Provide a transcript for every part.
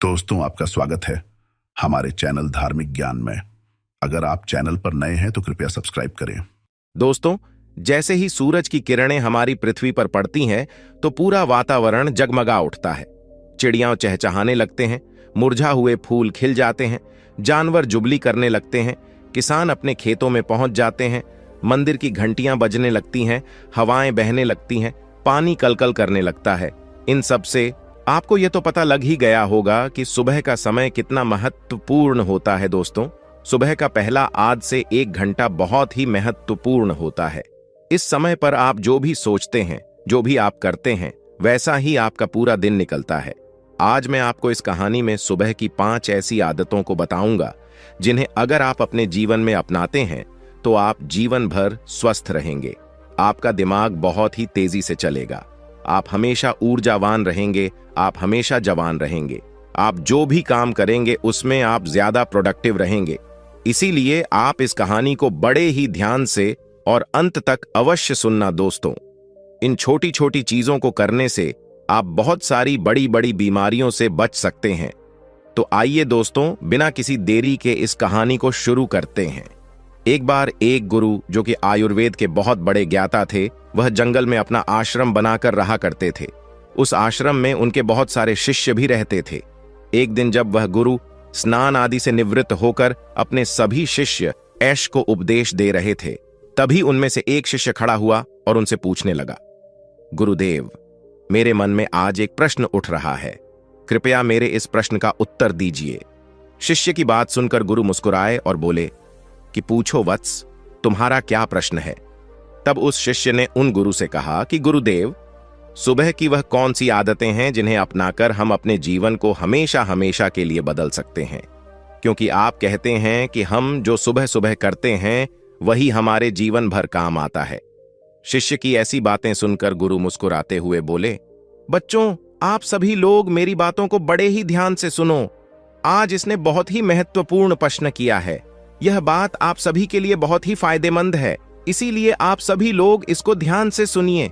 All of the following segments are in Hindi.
दोस्तों, आपका स्वागत है हमारे चैनल धार्मिक ज्ञान में। अगर आप चैनल पर नए हैं तो कृपया सब्सक्राइब करें। दोस्तों, जैसे ही सूरज की किरणें हमारी पृथ्वी पर पड़ती हैं तो पूरा वातावरण जगमगा उठता है। चिड़ियां चहचहाने लगते हैं, मुरझा हुए फूल खिल जाते हैं, जानवर जुबली करने लगते हैं, किसान अपने खेतों में पहुंच जाते हैं, मंदिर की घंटियां बजने लगती हैं, हवाएं बहने लगती हैं, पानी कलकल करने लगता है। इन सब से आपको यह तो पता लग ही गया होगा कि सुबह का समय कितना महत्वपूर्ण होता है। दोस्तों, सुबह का पहला आध से 1 घंटा बहुत ही महत्वपूर्ण होता है। इस समय पर आप जो भी सोचते हैं, जो भी आप करते हैं, वैसा ही आपका पूरा दिन निकलता है। आज मैं आपको इस कहानी में सुबह की 5 ऐसी आदतों को बताऊंगा जिन्हें अगर आप अपने जीवन में अपनाते हैं तो आप जीवन भर स्वस्थ रहेंगे। आपका दिमाग बहुत ही तेजी से चलेगा, आप हमेशा ऊर्जावान रहेंगे, आप हमेशा जवान रहेंगे, आप जो भी काम करेंगे उसमें आप ज्यादा प्रोडक्टिव रहेंगे। इसीलिए आप इस कहानी को बड़े ही ध्यान से और अंत तक अवश्य सुनना। दोस्तों, इन छोटी छोटी चीजों को करने से आप बहुत सारी बड़ी बड़ी बीमारियों से बच सकते हैं। तो आइए दोस्तों, बिना किसी देरी के इस कहानी को शुरू करते हैं। एक बार एक गुरु, जो कि आयुर्वेद के बहुत बड़े ज्ञाता थे, वह जंगल में अपना आश्रम बनाकर रहा करते थे। उस आश्रम में उनके बहुत सारे शिष्य भी रहते थे। एक दिन जब वह गुरु स्नान आदि से निवृत्त होकर अपने सभी शिष्य ऐश को उपदेश दे रहे थे, तभी उनमें से एक शिष्य खड़ा हुआ और उनसे पूछने लगा, गुरुदेव, मेरे मन में आज एक प्रश्न उठ रहा है, कृपया मेरे इस प्रश्न का उत्तर दीजिए। शिष्य की बात सुनकर गुरु मुस्कुराए और बोले कि पूछो वत्स, तुम्हारा क्या प्रश्न है। तब उस शिष्य ने उन गुरु से कहा कि गुरुदेव, सुबह की वह कौन सी आदतें हैं जिन्हें अपनाकर हम अपने जीवन को हमेशा हमेशा के लिए बदल सकते हैं, क्योंकि आप कहते हैं कि हम जो सुबह सुबह करते हैं वही हमारे जीवन भर काम आता है। शिष्य की ऐसी बातें सुनकर गुरु मुस्कुराते हुए बोले, बच्चों, आप सभी लोग मेरी बातों को बड़े ही ध्यान से सुनो। आज इसने बहुत ही महत्वपूर्ण प्रश्न किया है। यह बात आप सभी के लिए बहुत ही फायदेमंद है, इसीलिए आप सभी लोग इसको ध्यान से सुनिए।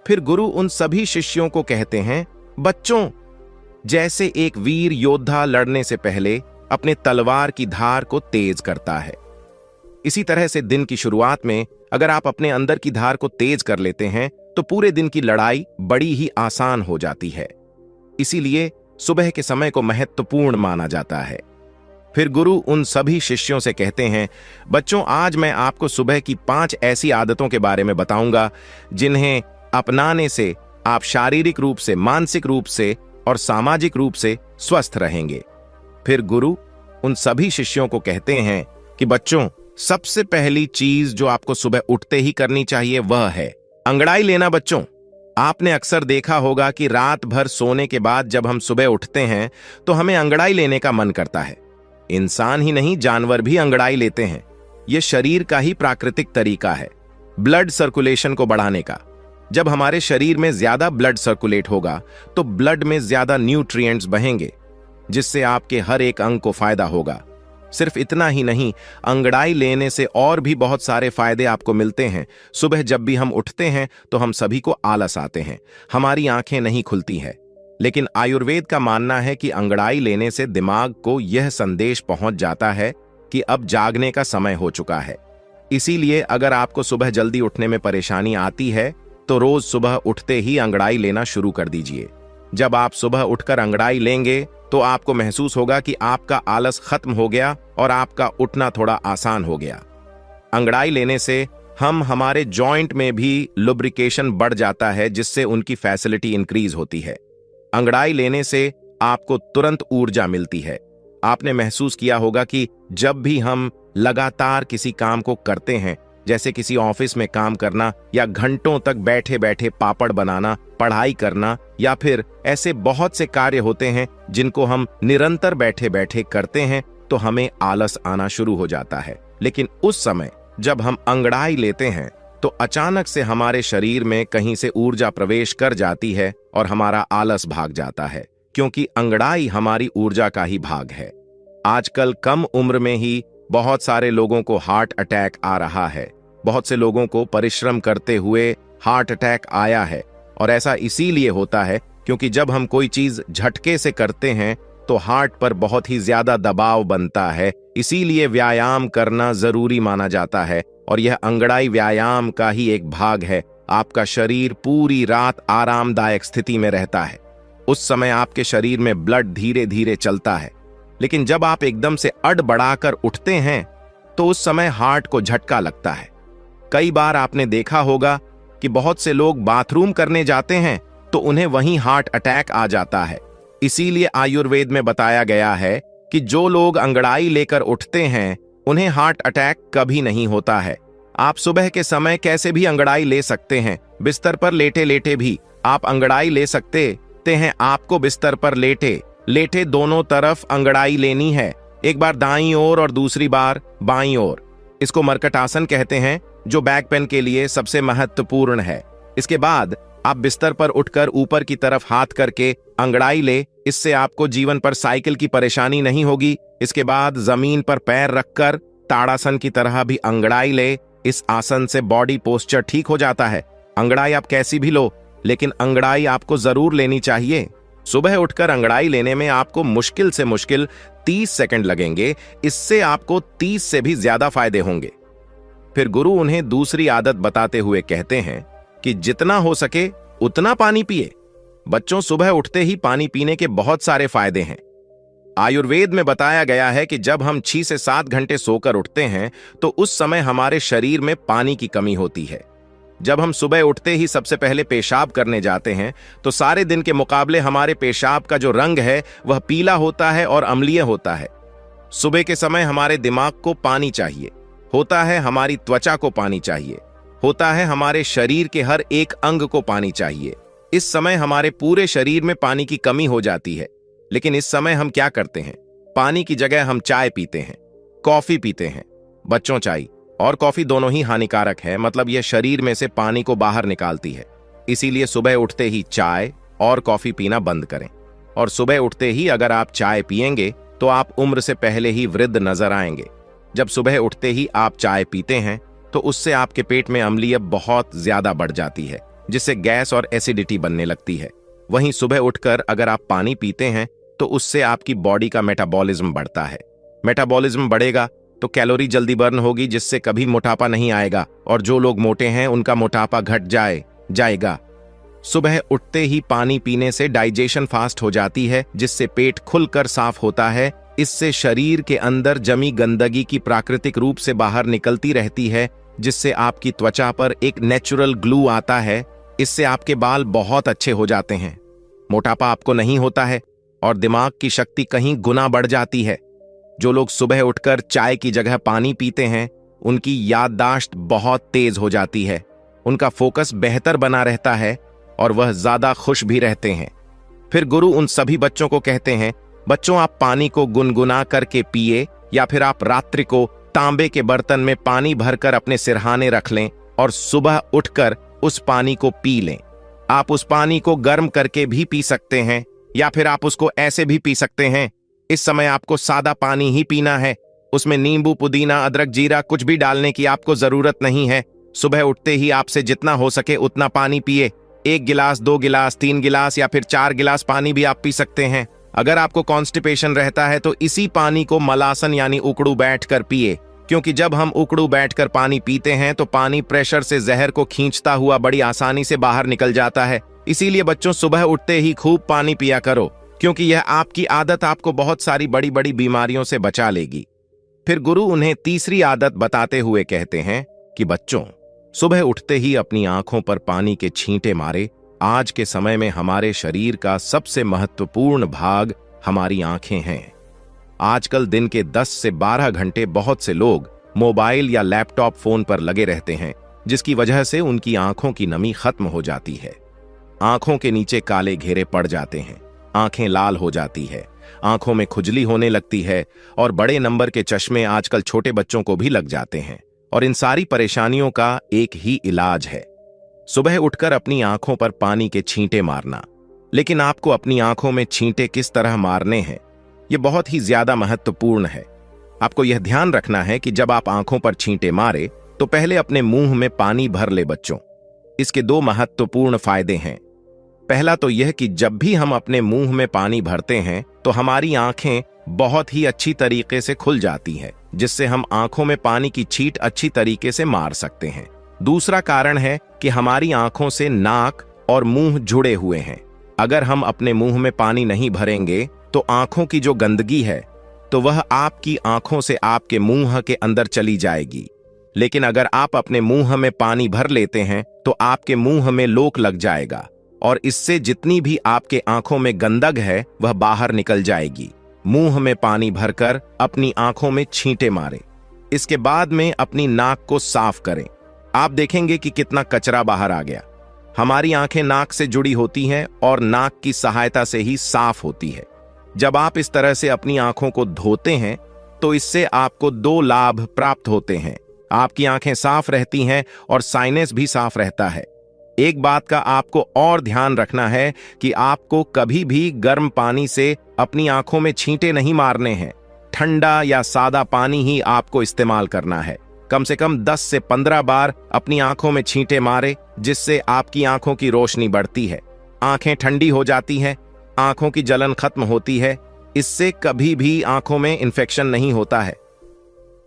फिर गुरु उन सभी शिष्यों को कहते हैं, बच्चों, जैसे एक वीर योद्धा लड़ने से पहले अपने तलवार की धार को तेज करता है, इसी तरह से दिन की शुरुआत में अगर आप अपने अंदर की धार को तेज कर लेते हैं तो पूरे दिन की लड़ाई बड़ी ही आसान हो जाती है। इसीलिए सुबह के समय को महत्वपूर्ण माना जाता है। फिर गुरु उन सभी शिष्यों से कहते हैं, बच्चों, आज मैं आपको सुबह की 5 ऐसी आदतों के बारे में बताऊंगा जिन्हें अपनाने से आप शारीरिक रूप से, मानसिक रूप से और सामाजिक रूप से स्वस्थ रहेंगे। फिर गुरु उन सभी शिष्यों को कहते हैं कि बच्चों, सबसे पहली चीज जो आपको सुबह उठते ही करनी चाहिए वह है अंगड़ाई लेना। बच्चों, आपने अक्सर देखा होगा कि रात भर सोने के बाद जब हम सुबह उठते हैं तो हमें अंगड़ाई लेने का मन करता है। इंसान ही नहीं, जानवर भी अंगड़ाई लेते हैं। यह शरीर का ही प्राकृतिक तरीका है ब्लड सर्कुलेशन को बढ़ाने का। जब हमारे शरीर में ज्यादा ब्लड सर्कुलेट होगा तो ब्लड में ज्यादा न्यूट्रिएंट्स बहेंगे, जिससे आपके हर एक अंग को फायदा होगा। सिर्फ इतना ही नहीं, अंगड़ाई लेने से और भी बहुत सारे फायदे आपको मिलते हैं। सुबह जब भी हम उठते हैं तो हम सभी को आलस आते हैं, हमारी आंखें नहीं खुलती हैं। लेकिन आयुर्वेद का मानना है कि अंगड़ाई लेने से दिमाग को यह संदेश पहुंच जाता है कि अब जागने का समय हो चुका है। इसीलिए अगर आपको सुबह जल्दी उठने में परेशानी आती है तो रोज सुबह उठते ही अंगड़ाई लेना शुरू कर दीजिए। जब आप सुबह उठकर अंगड़ाई लेंगे तो आपको महसूस होगा कि आपका आलस खत्म हो गया और आपका उठना थोड़ा आसान हो गया। अंगड़ाई लेने से हमारे जॉइंट में भी लुब्रिकेशन बढ़ जाता है, जिससे उनकी फैसिलिटी इंक्रीज होती है। अंगड़ाई लेने से आपको तुरंत ऊर्जा मिलती है। आपने महसूस किया होगा कि जब भी हम लगातार किसी काम को करते हैं, जैसे किसी ऑफिस में काम करना या घंटों तक बैठे बैठे पापड़ बनाना, पढ़ाई करना, या फिर ऐसे बहुत से कार्य होते हैं जिनको हम निरंतर बैठे बैठे करते हैं, तो हमें आलस आना शुरू हो जाता है। लेकिन उस समय जब हम अंगड़ाई लेते हैं तो अचानक से हमारे शरीर में कहीं से ऊर्जा प्रवेश कर जाती है और हमारा आलस भाग जाता है, क्योंकि अंगड़ाई हमारी ऊर्जा का ही भाग है। आजकल कम उम्र में ही बहुत सारे लोगों को हार्ट अटैक आ रहा है। बहुत से लोगों को परिश्रम करते हुए हार्ट अटैक आया है, और ऐसा इसीलिए होता है क्योंकि जब हम कोई चीज झटके से करते हैं तो हार्ट पर बहुत ही ज्यादा दबाव बनता है। इसीलिए व्यायाम करना जरूरी माना जाता है और यह अंगड़ाई व्यायाम का ही एक भाग है। आपका शरीर पूरी रात आरामदायक स्थिति में रहता है। उस समय आपके शरीर में ब्लड धीरे धीरे चलता है, लेकिन जब आप एकदम से अड़ बढ़ाकर उठते हैं तो उस समय हार्ट को झटका लगता है। कई बार आपने देखा होगा कि बहुत से लोग बाथरूम करने जाते हैं तो उन्हें वहीं हार्ट अटैक आ जाता है। इसीलिए आयुर्वेद में बताया गया है कि जो लोग अंगड़ाई लेकर उठते हैं उन्हें हार्ट अटैक कभी नहीं होता है। आप सुबह के समय कैसे भी अंगड़ाई ले सकते हैं। बिस्तर पर लेटे लेटे भी आप अंगड़ाई ले सकते हैं। आपको बिस्तर पर लेटे लेटे दोनों तरफ अंगड़ाई लेनी है, एक बार दाईं ओर और दूसरी बार बाईं ओर। इसको मरकट आसन कहते हैं, जो बैक पेन के लिए सबसे महत्वपूर्ण है। इसके बाद आप बिस्तर पर उठकर ऊपर की तरफ हाथ करके अंगड़ाई ले। इससे आपको जीवन पर साइकिल की परेशानी नहीं होगी। इसके बाद जमीन पर पैर रखकर ताड़ासन की तरह भी अंगड़ाई ले। इस आसन से बॉडी पोस्चर ठीक हो जाता है। अंगड़ाई आप कैसी भी लो, लेकिन अंगड़ाई आपको जरूर लेनी चाहिए। सुबह उठकर अंगड़ाई लेने में आपको मुश्किल से मुश्किल 30 सेकंड लगेंगे। इससे आपको 30 से भी ज्यादा फायदे होंगे। फिर गुरु उन्हें दूसरी आदत बताते हुए कहते हैं कि जितना हो सके उतना पानी पिए। बच्चों, सुबह उठते ही पानी पीने के बहुत सारे फायदे हैं। आयुर्वेद में बताया गया है कि जब हम 6 से 7 घंटे सोकर उठते हैं तो उस समय हमारे शरीर में पानी की कमी होती है। जब हम सुबह उठते ही सबसे पहले पेशाब करने जाते हैं तो सारे दिन के मुकाबले हमारे पेशाब का जो रंग है वह पीला होता है और अम्लीय होता है। सुबह के समय हमारे दिमाग को पानी चाहिए होता है, हमारी त्वचा को पानी चाहिए होता है, हमारे शरीर के हर एक अंग को पानी चाहिए। इस समय हमारे पूरे शरीर में पानी की कमी हो जाती है। लेकिन इस समय हम क्या करते हैं? पानी की जगह हम चाय पीते हैं, कॉफी पीते हैं। बच्चों, चाय और कॉफी दोनों ही हानिकारक है, मतलब यह शरीर में से पानी को बाहर निकालती है। इसीलिए सुबह उठते ही चाय और कॉफी पीना बंद करें। और सुबह उठते ही अगर आप चाय पिएंगे तो आप उम्र से पहले ही वृद्ध नजर आएंगे। जब सुबह उठते ही आप चाय पीते हैं तो उससे आपके पेट में अम्लीय बहुत ज्यादा बढ़ जाती है, जिससे गैस और एसिडिटी बनने लगती है। वहीं सुबह उठकर अगर आप पानी पीते हैं तो उससे आपकी बॉडी का मेटाबॉलिज्म बढ़ता है। मेटाबॉलिज्म बढ़ेगा तो कैलोरी जल्दी बर्न होगी, जिससे कभी मोटापा नहीं आएगा और जो लोग मोटे हैं उनका मोटापा घट जाएगा। सुबह उठते ही पानी पीने से डाइजेशन फास्ट हो जाती है, जिससे पेट खुलकर साफ होता है। इससे शरीर के अंदर जमी गंदगी की प्राकृतिक रूप से बाहर निकलती रहती है, जिससे आपकी त्वचा पर एक नेचुरल ग्लू आता है। इससे आपके बाल बहुत अच्छे हो जाते हैं, मोटापा आपको नहीं होता है और दिमाग की शक्ति कहीं गुना बढ़ जाती है। जो लोग सुबह उठकर चाय की जगह पानी पीते हैं उनकी याददाश्त बहुत तेज हो जाती है, उनका फोकस बेहतर बना रहता है और वह ज्यादा खुश भी रहते हैं। फिर गुरु उन सभी बच्चों को कहते हैं, बच्चों, आप पानी को गुनगुना करके पिए या फिर आप रात्रि को तांबे के बर्तन में पानी भरकर अपने सिरहाने रख लें और सुबह उठकर उस पानी को पी लें। आप उस पानी को गर्म करके भी पी सकते हैं या फिर आप उसको ऐसे भी पी सकते हैं। इस समय आपको सादा पानी ही पीना है, उसमें नींबू, पुदीना, अदरक, जीरा कुछ भी डालने की आपको जरूरत नहीं है। सुबह उठते ही आपसे जितना हो सके उतना पानी पिए। 1 गिलास, 2 गिलास, 3 गिलास या फिर 4 गिलास पानी भी आप पी सकते हैं। अगर आपको कॉन्स्टिपेशन रहता है तो इसी पानी को मलासन यानी उकड़ू बैठकर पिए, क्योंकि जब हम उकड़ू बैठकर पानी पीते हैं तो पानी प्रेशर से जहर को खींचता हुआ बड़ी आसानी से बाहर निकल जाता है। इसीलिए बच्चों, सुबह उठते ही खूब पानी पिया करो, क्योंकि यह आपकी आदत आपको बहुत सारी बड़ी बड़ी बीमारियों से बचा लेगी। फिर गुरु उन्हें तीसरी आदत बताते हुए कहते हैं कि बच्चों, सुबह उठते ही अपनी आंखों पर पानी के छींटे मारे। आज के समय में हमारे शरीर का सबसे महत्वपूर्ण भाग हमारी आंखें हैं। आजकल दिन के 10 से 12 घंटे बहुत से लोग मोबाइल या लैपटॉप फोन पर लगे रहते हैं, जिसकी वजह से उनकी आंखों की नमी खत्म हो जाती है। आंखों के नीचे काले घेरे पड़ जाते हैं, आंखें लाल हो जाती है, आंखों में खुजली होने लगती है और बड़े नंबर के चश्मे आजकल छोटे बच्चों को भी लग जाते हैं। और इन सारी परेशानियों का एक ही इलाज है, सुबह उठकर अपनी आंखों पर पानी के छींटे मारना। लेकिन आपको अपनी आंखों में छींटे किस तरह मारने हैं, यह बहुत ही ज्यादा महत्वपूर्ण है। आपको यह ध्यान रखना है कि जब आप आंखों पर छींटे मारे तो पहले अपने मुंह में पानी भर ले बच्चों। इसके 2 महत्वपूर्ण फायदे हैं। पहला तो यह कि जब भी हम अपने मुंह में पानी भरते हैं तो हमारी आंखें बहुत ही अच्छी तरीके से खुल जाती हैं, जिससे हम आंखों में पानी की छींट अच्छी तरीके से मार सकते हैं। दूसरा कारण है कि हमारी आंखों से नाक और मुंह जुड़े हुए हैं। अगर हम अपने मुंह में पानी नहीं भरेंगे तो आंखों की जो गंदगी है तो वह आपकी आंखों से आपके मुंह के अंदर चली जाएगी। लेकिन अगर आप अपने मुंह में पानी भर लेते हैं तो आपके मुंह में लोक लग जाएगा और इससे जितनी भी आपके आंखों में गंदग है वह बाहर निकल जाएगी। मुंह में पानी भरकर अपनी आंखों में छींटे मारें। इसके बाद में अपनी नाक को साफ करें। आप देखेंगे कि कितना कचरा बाहर आ गया। हमारी आंखें नाक से जुड़ी होती हैं और नाक की सहायता से ही साफ होती है। जब आप इस तरह से अपनी आंखों को धोते हैं तो इससे आपको 2 लाभ प्राप्त होते हैं। आपकी आंखें साफ रहती हैं और साइनस भी साफ रहता है। एक बात का आपको और ध्यान रखना है कि आपको कभी भी गर्म पानी से अपनी आंखों में छींटे नहीं मारने हैं। ठंडा या सादा पानी ही आपको इस्तेमाल करना है। कम से कम 10 से 15 बार अपनी आंखों में छींटे मारे, जिससे आपकी आंखों की रोशनी बढ़ती है, आंखें ठंडी हो जाती हैं, आंखों की जलन खत्म होती है। इससे कभी भी आंखों में इन्फेक्शन नहीं होता है।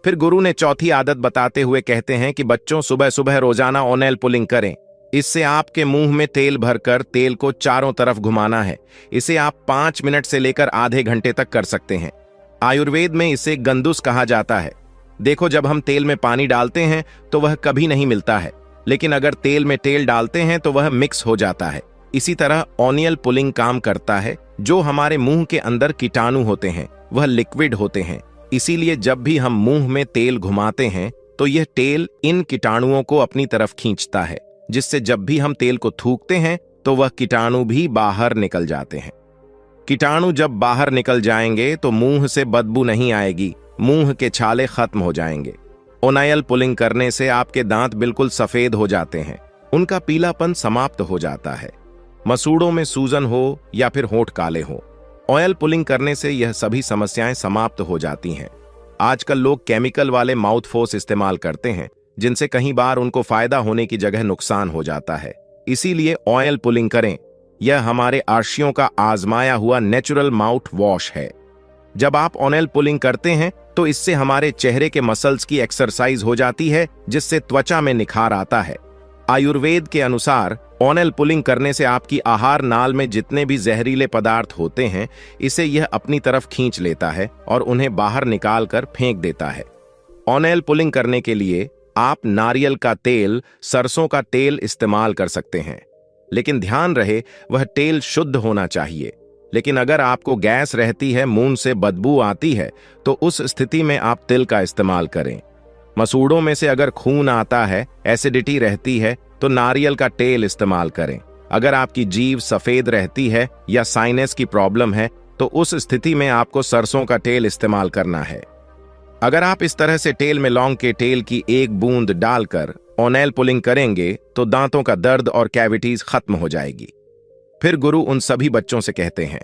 फिर गुरु ने चौथी आदत बताते हुए कहते हैं कि बच्चों, सुबह सुबह रोजाना ओनेल पुलिंग करें। इससे आपके मुंह में तेल भरकर तेल को चारों तरफ घुमाना है। इसे आप 5 मिनट से लेकर आधे घंटे तक कर सकते हैं। आयुर्वेद में इसे गंदुस कहा जाता है। देखो, जब हम तेल में पानी डालते हैं तो वह कभी नहीं मिलता है, लेकिन अगर तेल में तेल डालते हैं तो वह मिक्स हो जाता है। इसी तरह ओनियल पुलिंग काम करता है। जो हमारे मुंह के अंदर कीटाणु होते हैं वह लिक्विड होते हैं। इसीलिए जब भी हम मुंह में तेल घुमाते हैं तो यह तेल इन कीटाणुओं को अपनी तरफ खींचता है, जिससे जब भी हम तेल को थूकते हैं तो वह कीटाणु भी बाहर निकल जाते हैं। कीटाणु जब बाहर निकल जाएंगे तो मुंह से बदबू नहीं आएगी, मुंह के छाले खत्म हो जाएंगे। ओनायल पुलिंग करने से आपके दांत बिल्कुल सफेद हो जाते हैं, उनका पीलापन समाप्त हो जाता है। मसूड़ों में सूजन हो या फिर होंठ काले हो, ऑयल पुलिंग करने से यह सभी समस्याएं समाप्त हो जाती हैं। आजकल लोग केमिकल वाले माउथ फोर्स इस्तेमाल करते हैं, जिनसे कई बार उनको फायदा होने की जगह नुकसान हो जाता है। इसीलिए ऑयल पुलिंग करें। यह हमारे आर्शियों का आजमाया हुआ नेचुरल माउथ वॉश है। जब आप ऑनेल पुलिंग करते हैं तो इससे हमारे चेहरे के मसल्स की एक्सरसाइज हो जाती है, जिससे त्वचा में निखार आता है। आयुर्वेद के अनुसार ऑनेल पुलिंग करने से आपकी आहार नाल में जितने भी जहरीले पदार्थ होते हैं, इसे यह अपनी तरफ खींच लेता है और उन्हें बाहर निकाल कर फेंक देता है। ऑनेल पुलिंग करने के लिए आप नारियल का तेल, सरसों का तेल इस्तेमाल कर सकते हैं, लेकिन ध्यान रहे वह तेल शुद्ध होना चाहिए। लेकिन अगर आपको गैस रहती है, मुंह से बदबू आती है, तो उस स्थिति में आप तिल का इस्तेमाल करें। मसूड़ों में से अगर खून आता है, एसिडिटी रहती है, तो नारियल का तेल इस्तेमाल करें। अगर आपकी जीभ सफेद रहती है या साइनस की प्रॉब्लम है तो उस स्थिति में आपको सरसों का तेल इस्तेमाल करना है। अगर आप इस तरह से तेल में लौंग के तेल की 1 बूंद डालकर ओनेल पुलिंग करेंगे तो दांतों का दर्द और कैविटीज खत्म हो जाएगी। फिर गुरु उन सभी बच्चों से कहते हैं,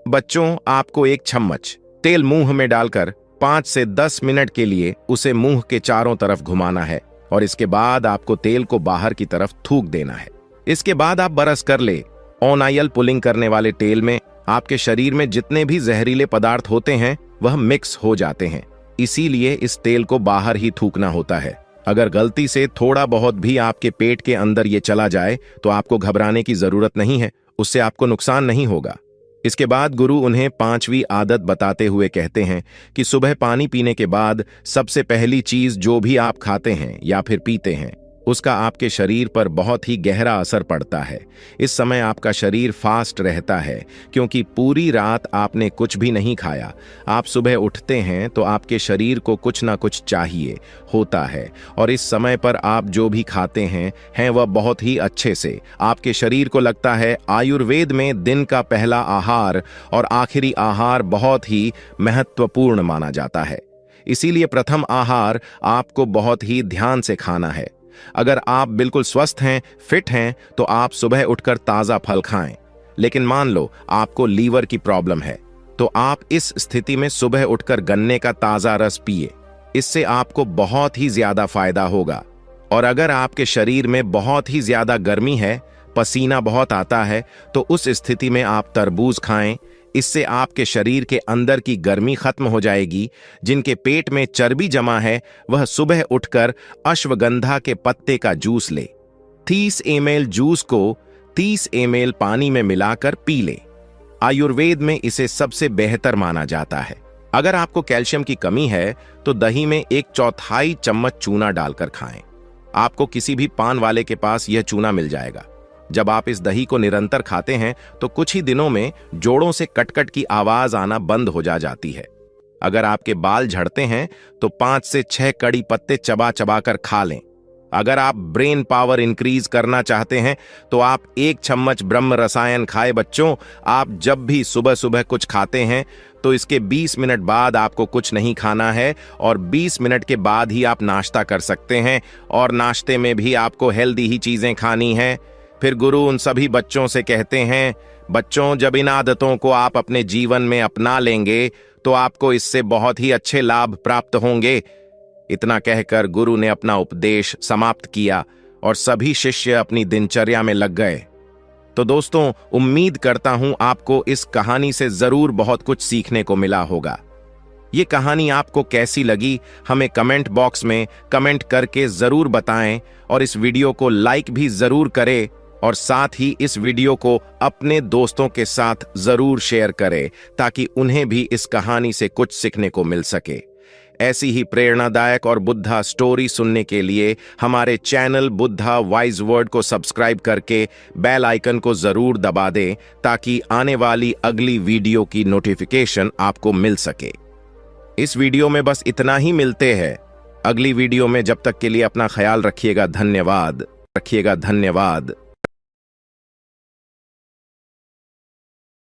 बच्चों, आपको 1 चम्मच तेल मुंह में डालकर 5 से 10 मिनट के लिए उसे मुंह के चारों तरफ घुमाना है और इसके बाद आपको तेल को बाहर की तरफ थूक देना है। इसके बाद आप बरस कर ले। ओनायल पुलिंग करने वाले तेल में आपके शरीर में जितने भी जहरीले पदार्थ होते हैं वह मिक्स हो जाते हैं। इसीलिए इस तेल को बाहर ही थूकना होता है। अगर गलती से थोड़ा बहुत भी आपके पेट के अंदर ये चला जाए तो आपको घबराने की जरूरत नहीं है, उससे आपको नुकसान नहीं होगा। इसके बाद गुरु उन्हें 5वीं आदत बताते हुए कहते हैं कि सुबह पानी पीने के बाद सबसे पहली चीज जो भी आप खाते हैं या फिर पीते हैं, उसका आपके शरीर पर बहुत ही गहरा असर पड़ता है। इस समय आपका शरीर फास्ट रहता है, क्योंकि पूरी रात आपने कुछ भी नहीं खाया। आप सुबह उठते हैं तो आपके शरीर को कुछ ना कुछ चाहिए होता है, और इस समय पर आप जो भी खाते हैं वह बहुत ही अच्छे से आपके शरीर को लगता है। आयुर्वेद में दिन का पहला आहार और आखिरी आहार बहुत ही महत्वपूर्ण माना जाता है। इसीलिए प्रथम आहार आपको बहुत ही ध्यान से खाना है। अगर आप बिल्कुल स्वस्थ हैं, फिट हैं, तो आप सुबह उठकर ताजा फल खाएं। लेकिन मान लो आपको लीवर की प्रॉब्लम है, तो आप इस स्थिति में सुबह उठकर गन्ने का ताजा रस पिए। इससे आपको बहुत ही ज्यादा फायदा होगा। और अगर आपके शरीर में बहुत ही ज्यादा गर्मी है, पसीना बहुत आता है तो उस स्थिति में आप तरबूज खाएं। इससे आपके शरीर के अंदर की गर्मी खत्म हो जाएगी। जिनके पेट में चर्बी जमा है वह सुबह उठकर अश्वगंधा के पत्ते का जूस ले। 30 ml जूस को 30 ml पानी में मिलाकर पी ले। आयुर्वेद में इसे सबसे बेहतर माना जाता है। अगर आपको कैल्शियम की कमी है तो दही में 1/4 चम्मच चूना डालकर खाएं। आपको किसी भी पान वाले के पास यह चूना मिल जाएगा। जब आप इस दही को निरंतर खाते हैं तो कुछ ही दिनों में जोड़ों से कटकट की आवाज आना बंद हो जाती है। अगर आपके बाल झड़ते हैं तो 5 से 6 कड़ी पत्ते चबा चबा कर खा लें। अगर आप ब्रेन पावर इंक्रीज करना चाहते हैं तो आप 1 चम्मच ब्रह्म रसायन खाएं। बच्चों, आप जब भी सुबह सुबह कुछ खाते हैं तो इसके 20 मिनट बाद आपको कुछ नहीं खाना है और 20 मिनट के बाद ही आप नाश्ता कर सकते हैं और नाश्ते में भी आपको हेल्दी ही चीजें खानी हैं। फिर गुरु उन सभी बच्चों से कहते हैं, बच्चों, जब इन आदतों को आप अपने जीवन में अपना लेंगे तो आपको इससे बहुत ही अच्छे लाभ प्राप्त होंगे। इतना कहकर गुरु ने अपना उपदेश समाप्त किया और सभी शिष्य अपनी दिनचर्या में लग गए। तो दोस्तों, उम्मीद करता हूं आपको इस कहानी से जरूर बहुत कुछ सीखने को मिला होगा। ये कहानी आपको कैसी लगी हमें कमेंट बॉक्स में कमेंट करके जरूर बताएं और इस वीडियो को लाइक भी जरूर करें और साथ ही इस वीडियो को अपने दोस्तों के साथ जरूर शेयर करें ताकि उन्हें भी इस कहानी से कुछ सीखने को मिल सके। ऐसी ही प्रेरणादायक और बुद्धा स्टोरी सुनने के लिए हमारे चैनल बुद्धा वाइज वर्ड को सब्सक्राइब करके बेल आइकन को जरूर दबा दें ताकि आने वाली अगली वीडियो की नोटिफिकेशन आपको मिल सके। इस वीडियो में बस इतना ही। मिलते हैं अगली वीडियो में। जब तक के लिए अपना ख्याल रखिएगा। धन्यवाद।